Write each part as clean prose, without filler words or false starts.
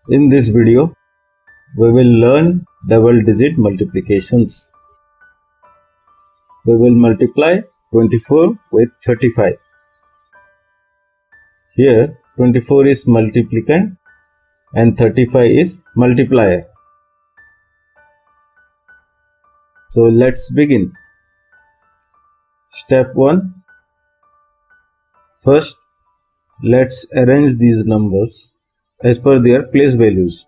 In this video, we will learn double-digit multiplications. We will multiply 24 with 35. Here, 24 is multiplicand and 35 is multiplier. So let's begin. Step 1. First, let's arrange these numbers as per their place values.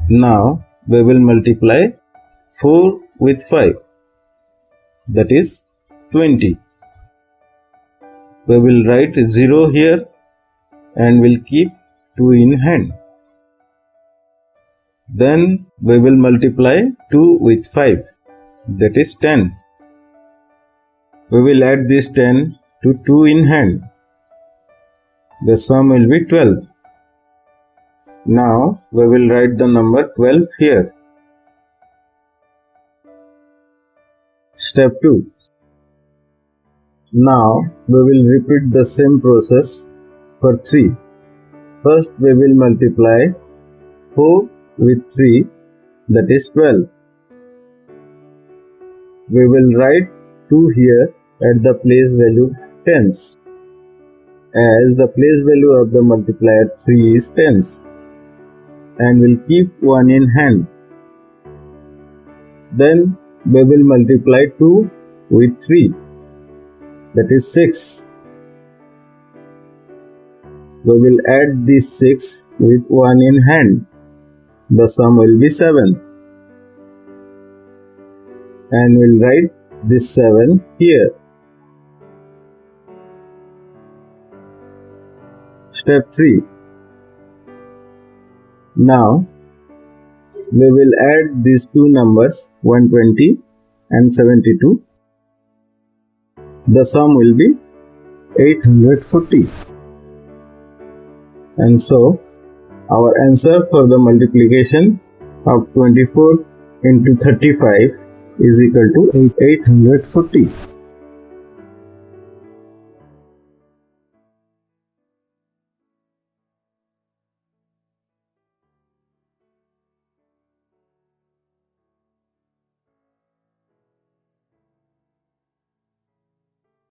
Now we will multiply 4 with 5, that is 20. We will write 0 here and will keep 2 in hand. Then we will multiply 2 with 5, that is 10. We will add this 10 to 2 in hand. The sum will be 12. Now we will write the number 12 here. Step 2. Now we will repeat the same process for 3. First we will multiply 4 with 3, that is 12. We will write 2 here at the place value tens, as the place value of the multiplier 3 is tens, and will keep 1 in hand. Then we will multiply 2 with 3, that is 6. We will add this 6 with 1 in hand. The sum will be 7. And we'll write this 7 here. Step 3. Now we will add these two numbers 120 and 72. The sum will be 840. And so our answer for the multiplication of 24 into 35 is equal to 840.